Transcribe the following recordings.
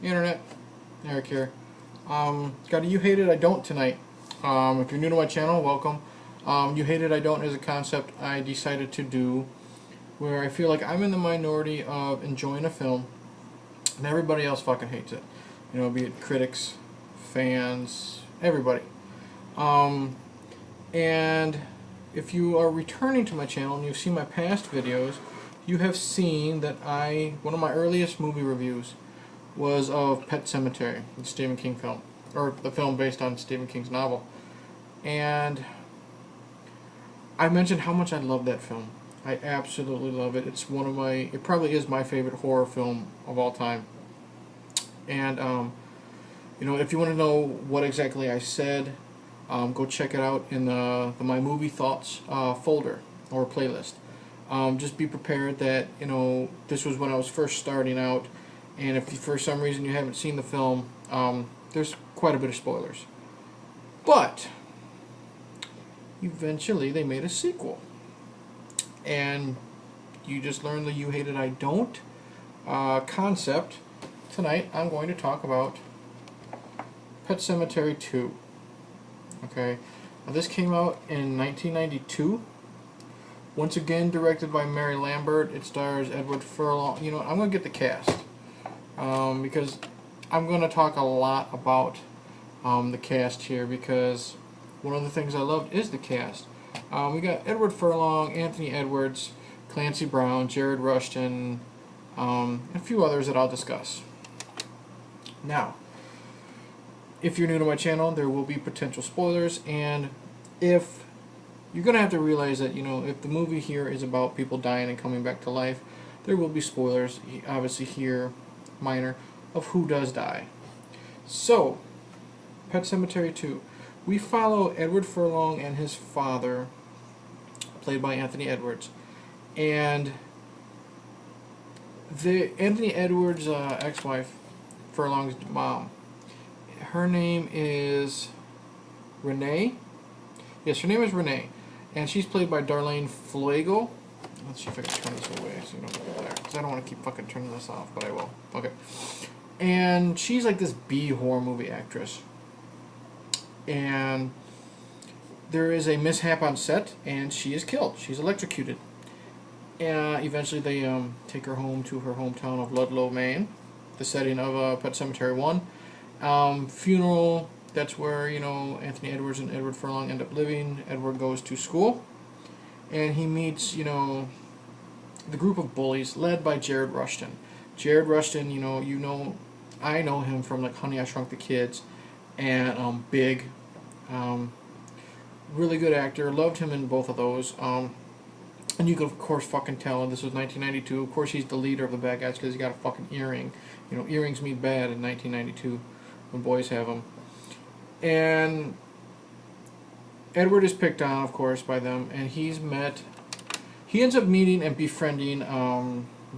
Internet, Eric here. Got a You Hate It, I Don't tonight. If you're new to my channel, welcome. You Hate It, I Don't is a concept I decided to do where I feel like I'm in the minority of enjoying a film and everybody else fucking hates it. You know, be it critics, fans, everybody. And if you are returning to my channel and you've seen my past videos, you have seen that one of my earliest movie reviews was of Pet Sematary, the Stephen King film, or the film based on Stephen King's novel. And I mentioned how much I love that film. I absolutely love it. It's it probably is my favorite horror film of all time. And, you know, if you want to know what exactly I said, go check it out in the My Movie Thoughts folder or playlist. Just be prepared that, you know, this was when I was first starting out, and if for some reason you haven't seen the film, there's quite a bit of spoilers. But eventually they made a sequel, and you just learned the You Hate It, I Don't concept. Tonight I'm going to talk about Pet Sematary 2. Okay, now this came out in 1992. Once again, directed by Mary Lambert. It stars Edward Furlong. You know, I'm going to get the cast because I'm going to talk a lot about the cast here, because one of the things I loved is the cast. We got Edward Furlong, Anthony Edwards, Clancy Brown, Jared Rushton, and a few others that I'll discuss. Now, if you're new to my channel, there will be potential spoilers, and if you're going to have to realize that, you know, if the movie here is about people dying and coming back to life, there will be spoilers, obviously here, minor, of who does die. So, Pet Sematary 2. We follow Edward Furlong and his father, played by Anthony Edwards. And Anthony Edwards' ex-wife, Furlong's mom, her name is Renee. Yes, her name is Renee. And she's played by Darlene Flagle. Let's see if I can turn this away so you don't go there, because I don't want to keep fucking turning this off, but I will. Okay. And she's like this B horror movie actress. And there is a mishap on set, and she is killed. She's electrocuted. Eventually they take her home to her hometown of Ludlow, Maine, the setting of Pet Sematary 1. Funeral. That's where, you know, Anthony Edwards and Edward Furlong end up living. Edward goes to school, and he meets, you know, the group of bullies led by Jared Rushton. Jared Rushton, you know, I know him from like Honey, I Shrunk the Kids, and Big. Really good actor. Loved him in both of those. And you could of course fucking tell, and this was 1992. Of course, he's the leader of the bad guys because he's got a fucking earring. You know, earrings mean bad in 1992 when boys have them. And Edward is picked on, of course, by them, and he ends up meeting and befriending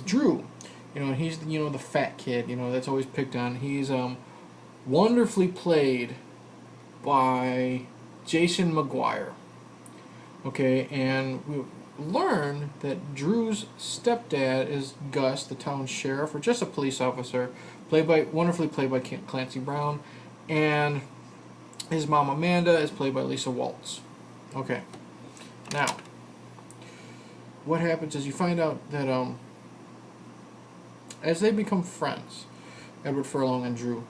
Drew. You know, and he's, you know, the fat kid, you know, that's always picked on. He's wonderfully played by Jason McGuire. Okay, and we learn that Drew's stepdad is Gus, the town sheriff, or just a police officer, wonderfully played by Clancy Brown, and his mom Amanda is played by Lisa Waltz. Okay. Now, what happens is you find out that as they become friends, Edward Furlong and Drew,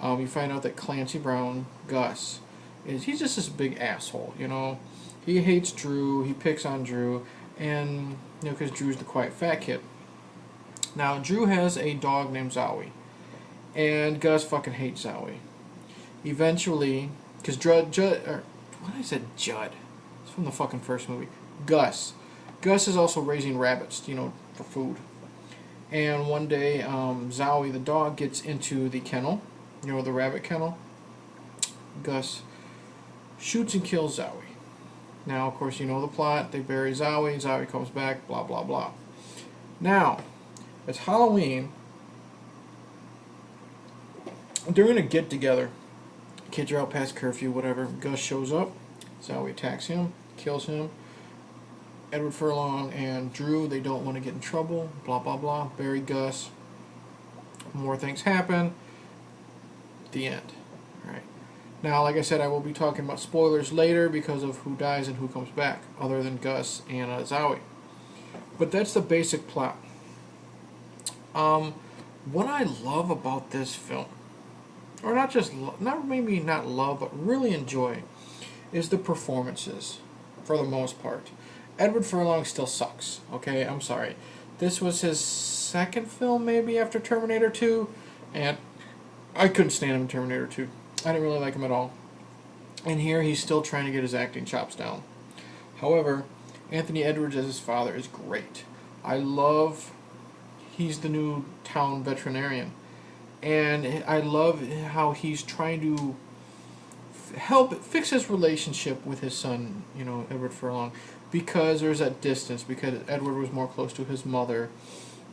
you find out that Clancy Brown, Gus, he's just this big asshole, you know. He hates Drew, he picks on Drew, and, you know, because Drew's the quiet fat kid. Now, Drew has a dog named Zowie, and Gus fucking hates Zowie. Eventually, because what did I say, Judd? It's from the fucking first movie. Gus is also raising rabbits, you know, for food. And one day, Zowie, the dog, gets into the kennel, you know, the rabbit kennel. Gus shoots and kills Zowie. Now, of course, you know the plot. They bury Zowie. Zowie comes back, blah, blah, blah. Now, it's Halloween. During a get-together, kids are out past curfew, whatever. Gus shows up. Zowie attacks him, kills him. Edward Furlong and Drew, they don't want to get in trouble, blah, blah, blah. Bury Gus. More things happen. The end. All right. Now, like I said, I will be talking about spoilers later because of who dies and who comes back, other than Gus and Zowie. But that's the basic plot. What I love about this film, or not just not maybe not love, but really enjoy, is the performances, for the most part. Edward Furlong still sucks. Okay, I'm sorry. This was his second film, maybe, after Terminator 2, and I couldn't stand him in Terminator 2. I didn't really like him at all. And here he's still trying to get his acting chops down. However, Anthony Edwards as his father is great. I love he's the new town veterinarian. And I love how he's trying to help fix his relationship with his son, Edward Furlong, because there's that distance, because Edward was more close to his mother,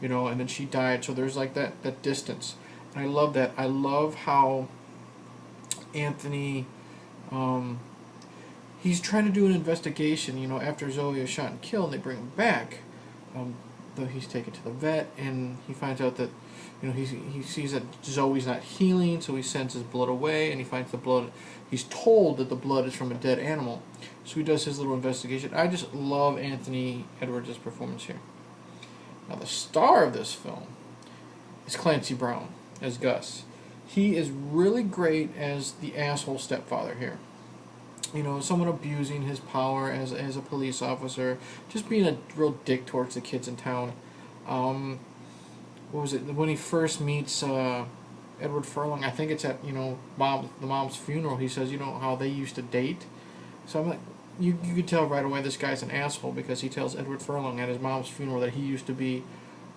and then she died, so there's like that distance. And I love that. I love how Anthony, he's trying to do an investigation, after Zowie is shot and killed, and they bring him back. Though he's taken to the vet, and he finds out that, he sees that Zowie's not healing, so he sends his blood away, and he finds the blood. He's told that the blood is from a dead animal, so he does his little investigation. I just love Anthony Edwards' performance here. Now, the star of this film is Clancy Brown as Gus. He is really great as the asshole stepfather here. Someone abusing his power as a police officer, just being a real dick towards the kids in town. What was it, when he first meets Edward Furlong? I think it's at the mom's funeral. He says, how they used to date. So I'm like, you could tell right away this guy's an asshole, because he tells Edward Furlong at his mom's funeral that he used to be.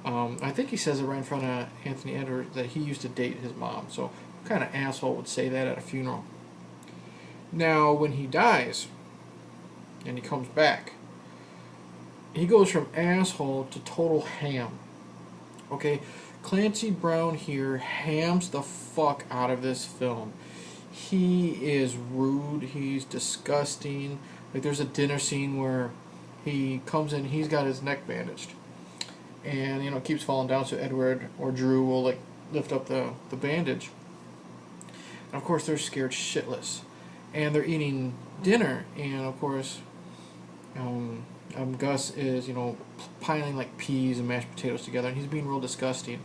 I think he says it right in front of Anthony Edwards that he used to date his mom. So what kind of asshole would say that at a funeral? Now, when he dies, and he comes back, he goes from asshole to total ham. Okay, Clancy Brown here hams the fuck out of this film. He is rude, he's disgusting. Like, there's a dinner scene where he comes in, he's got his neck bandaged, and, keeps falling down, so Edward or Drew will, lift up the bandage. And, of course, they're scared shitless. And they're eating dinner, and of course, Gus is, piling peas and mashed potatoes together, and he's being real disgusting.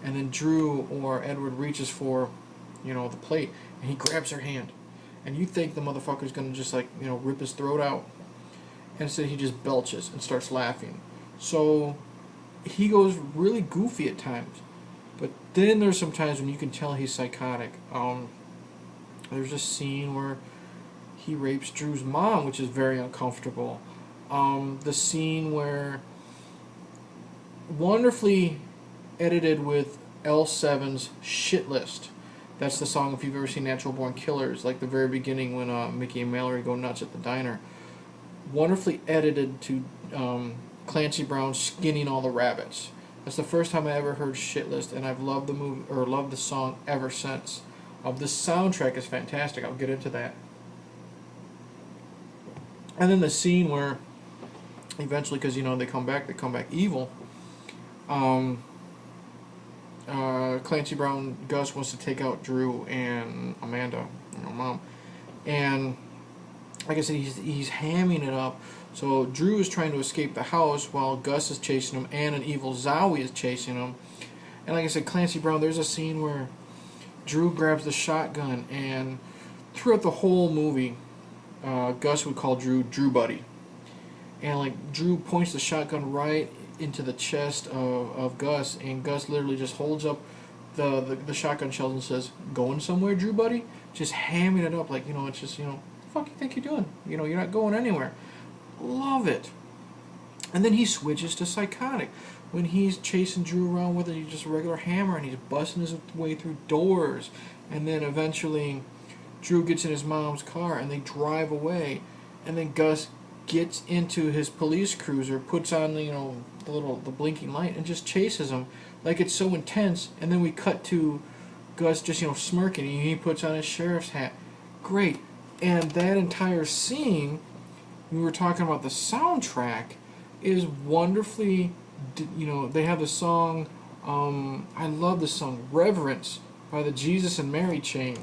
And then Drew or Edward reaches for, the plate, and he grabs her hand. And you think the motherfucker's gonna just rip his throat out. And instead he just belches and starts laughing. So he goes really goofy at times. But then there's some times when you can tell he's psychotic. There's a scene where he rapes Drew's mom, which is very uncomfortable. The scene where, wonderfully edited with L7's Shit List. That's the song, if you've ever seen Natural Born Killers, like the very beginning when Mickey and Mallory go nuts at the diner. Wonderfully edited to Clancy Brown skinning all the rabbits. That's the first time I ever heard Shit List, and I've loved the movie, or loved the song ever since. The soundtrack is fantastic. I'll get into that. And then the scene where, eventually, because they come back evil. Clancy Brown, Gus wants to take out Drew and Amanda, mom, and like I said, he's hamming it up. So Drew is trying to escape the house while Gus is chasing him, and an evil Zowie is chasing him. And like I said, Clancy Brown, there's a scene where Drew grabs the shotgun, and throughout the whole movie, Gus would call Drew Buddy. And Drew points the shotgun right into the chest of Gus, and Gus literally just holds up the shotgun shells and says, "Going somewhere, Drew Buddy?" Just hamming it up it's just, what the fuck you think you're doing? You're not going anywhere. Love it. And then he switches to psychotic. When he's chasing Drew around with just a regular hammer, and he's busting his way through doors. And then eventually Drew gets in his mom's car, and they drive away. And then Gus gets into his police cruiser, puts on the blinking light, and just chases him like it's so intense. And then we cut to Gus just smirking, and he puts on his sheriff's hat. Great. And that entire scene, we were talking about the soundtrack, is wonderfully, they have the song, I love the song Reverence by the Jesus and Mary chain.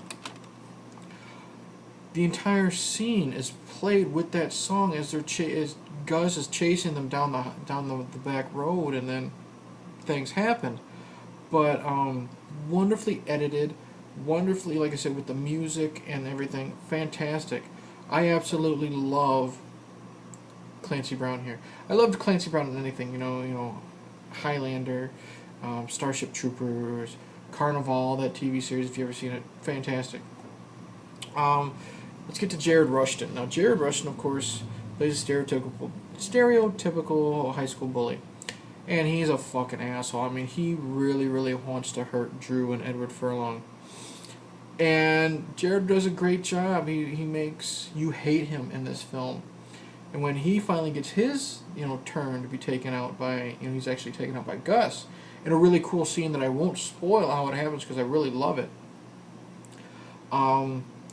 The entire scene is played with that song as as Gus is chasing them down the back road, and then things happen. But wonderfully edited, wonderfully, like I said, with the music and everything, fantastic. I absolutely love Clancy Brown here. I loved Clancy Brown in anything, you know, Highlander, Starship Troopers, Carnival, that TV series, if you ever seen it, fantastic. Let's get to Jared Rushton. Now, Jared Rushton, of course, plays a stereotypical high school bully. And he's a fucking asshole. I mean, he really, really wants to hurt Drew and Edward Furlong. And Jared does a great job. He makes you hate him in this film. And when he finally gets his, turn to be taken out by, he's actually taken out by Gus, in a really cool scene that I won't spoil how it happens because I really love it.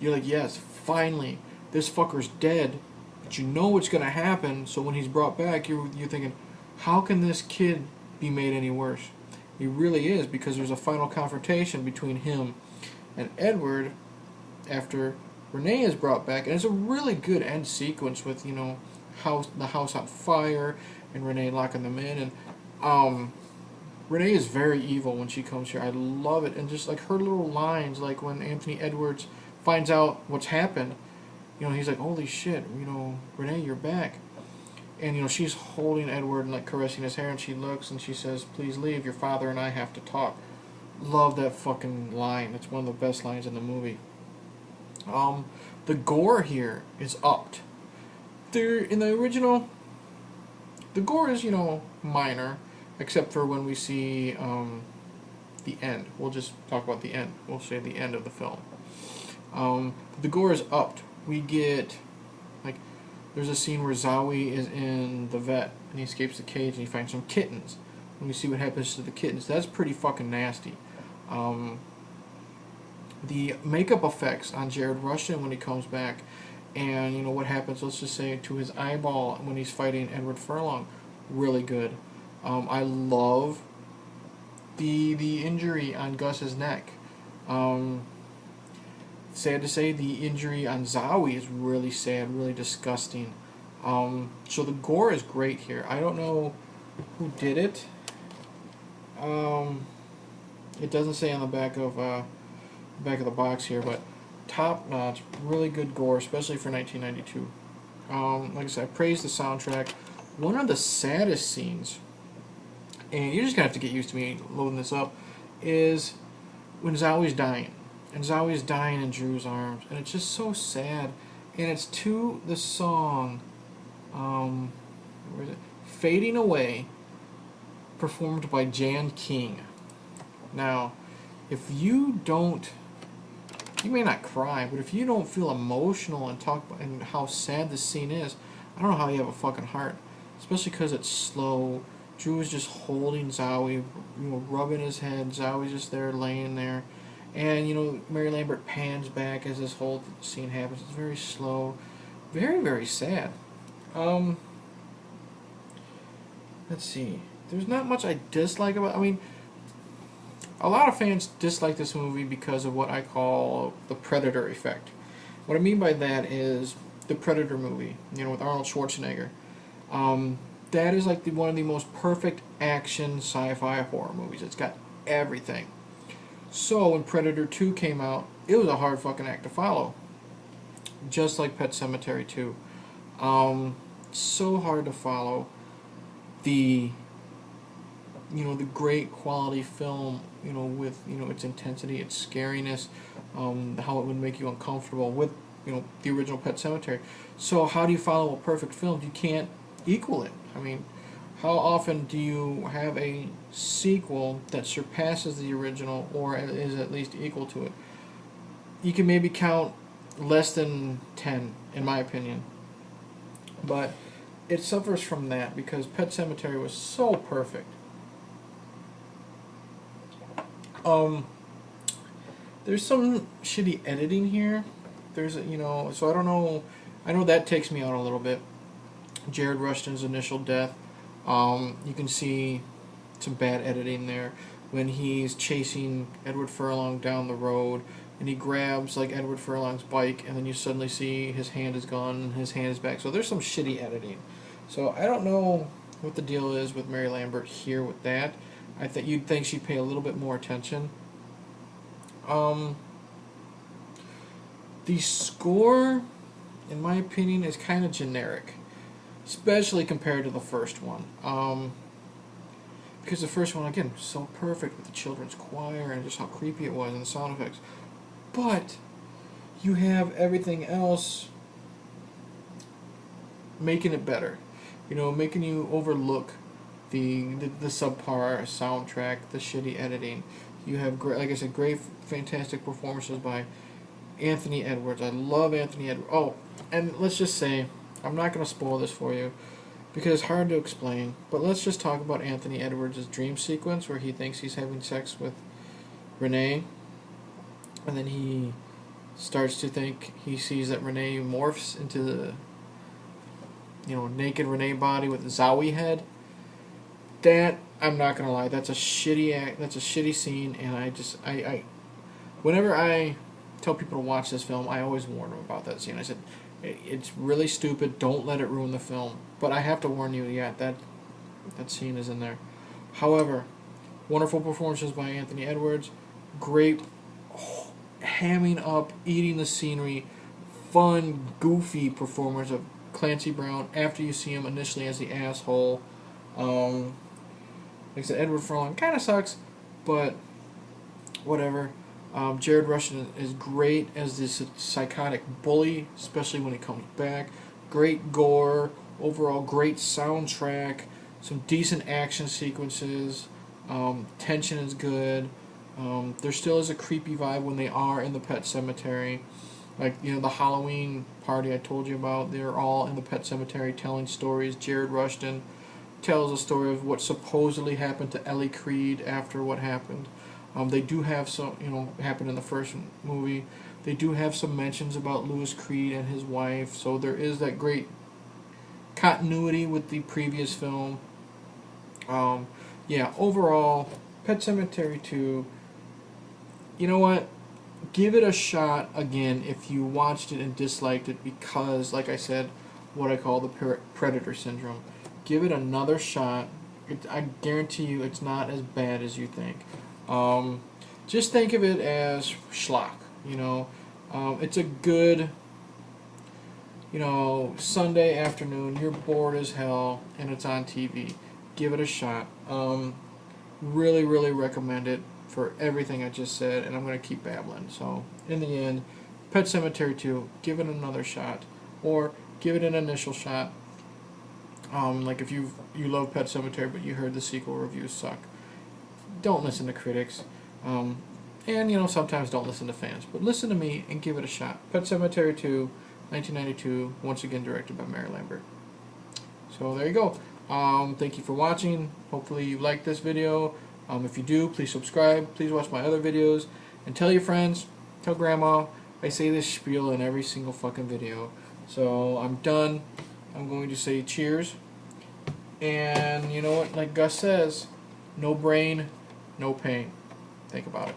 You're like, yes, finally, this fucker's dead, but you know what's going to happen, so when he's brought back, you're thinking, how can this kid be made any worse? He really is, because there's a final confrontation between him and Edward after Renee is brought back, and it's a really good end sequence with, the house on fire, and Renee locking them in, and, Renee is very evil when she comes here. I love it, and just, like, her little lines, like when Anthony Edwards finds out what's happened, he's like, holy shit, Renee, you're back. And, she's holding Edward and, like, caressing his hair, and she looks and she says, please leave, your father and I have to talk. Love that fucking line. It's one of the best lines in the movie. The gore here is upped. In the original, the gore is, minor, except for when we see the end. We'll just talk about the end. We'll say the end of the film. The gore is upped. We get, like, there's a scene where Zowie is in the vet, and he escapes the cage, and he finds some kittens. And we see what happens to the kittens. That's pretty fucking nasty. The makeup effects on Jared Rushton when he comes back, and, what happens, let's just say, to his eyeball when he's fighting Edward Furlong, really good. I love the injury on Gus's neck. Sad to say, the injury on Zowie is really sad, really disgusting. So the gore is great here. I don't know who did it. It doesn't say on the back of the box here, but top notch, really good gore, especially for 1992. Like I said, I praise the soundtrack. One of the saddest scenes, and you're just gonna have to get used to me loading this up, is when Zowie's dying. And Zowie's dying in Drew's arms, and it's just so sad. And it's to the song, where is it? Fading Away, performed by Jan King. Now, if you don't, you may not cry, but if you don't feel emotional and talk about and how sad this scene is, I don't know how you have a fucking heart. Especially because it's slow. Drew is just holding Zowie, rubbing his head. Zowie's just there, laying there. And, Mary Lambert pans back as this whole scene happens. It's very slow. Very, very sad. Let's see. There's not much I dislike about it. I mean, a lot of fans dislike this movie because of what I call the Predator effect. What I mean by that is the Predator movie, with Arnold Schwarzenegger. That is like one of the most perfect action sci-fi horror movies. It's got everything. So when Predator 2 came out, it was a hard fucking act to follow. Just like Pet Sematary 2. So hard to follow. The great quality film, with, its intensity, its scariness, how it would make you uncomfortable with, the original Pet Sematary. So how do you follow a perfect film? You can't equal it. I mean, how often do you have a sequel that surpasses the original or is at least equal to it? You can maybe count less than 10, in my opinion. But it suffers from that because Pet Sematary was so perfect. There's some shitty editing here. There's so I don't know. I know that takes me out a little bit. Jared Rushton's initial death. You can see some bad editing there. when he's chasing Edward Furlong down the road, and he grabs like Edward Furlong's bike, and then you suddenly see his hand is gone and his hand is back. So there's some shitty editing. So I don't know what the deal is with Mary Lambert here with that. I think you'd think she'd pay a little bit more attention. The score, in my opinion, is kind of generic, especially compared to the first one. Because the first one, again, was so perfect with the children's choir and just how creepy it was and the sound effects. But you have everything else making it better. You know, making you overlook the subpar soundtrack, the shitty editing. You have, like I said, great, fantastic performances by Anthony Edwards. I love Anthony Edwards. Oh, and let's just say, I'm not going to spoil this for you because it's hard to explain, but let's just talk about Anthony Edwards' dream sequence where he thinks he's having sex with Renee, and then he starts to think he sees that Renee morphs into the, you know, naked Renee body with the Zowie head. That, I'm not gonna lie, that's a shitty scene, and I whenever I tell people to watch this film, I always warn them about that scene. I said, it's really stupid, don't let it ruin the film. But I have to warn you, yeah, that scene is in there. However, wonderful performances by Anthony Edwards, great hamming up, eating the scenery, fun, goofy performance of Clancy Brown after you see him initially as the asshole. Like I said, Edward Furlong kind of sucks, but whatever. Jared Rushton is great as this psychotic bully, especially when he comes back. Great gore, overall great soundtrack, some decent action sequences, tension is good. There still is a creepy vibe when they are in the Pet Sematary. Like, you know, the Halloween party I told you about, they're all in the Pet Sematary telling stories. Jared Rushton tells a story of what supposedly happened to Ellie Creed after what happened. They do have some, you know, happened in the first movie. They do have some mentions about Louis Creed and his wife, so there is that great continuity with the previous film. Yeah, overall, Pet Sematary 2, you know what? Give it a shot again if you watched it and disliked it because, like I said, what I call the Predator Syndrome. Give it another shot. I guarantee you it's not as bad as you think. Just think of it as schlock, you know. It's a good, you know, Sunday afternoon, you're bored as hell, and it's on TV. Give it a shot. Really, really recommend it for everything I just said, and I'm going to keep babbling. So, in the end, Pet Sematary 2, give it another shot, or give it an initial shot. Like if you love Pet Sematary, but you heard the sequel reviews suck, don't listen to critics. And, you know, sometimes don't listen to fans, but listen to me and give it a shot. Pet Sematary 2, 1992, once again directed by Mary Lambert. So there you go. Thank you for watching. Hopefully you liked this video. If you do, please subscribe. Please watch my other videos. And tell your friends, tell grandma. I say this spiel in every single fucking video. So I'm done. I'm going to say cheers. And you know what, like Gus says, no brain, no pain. Think about it.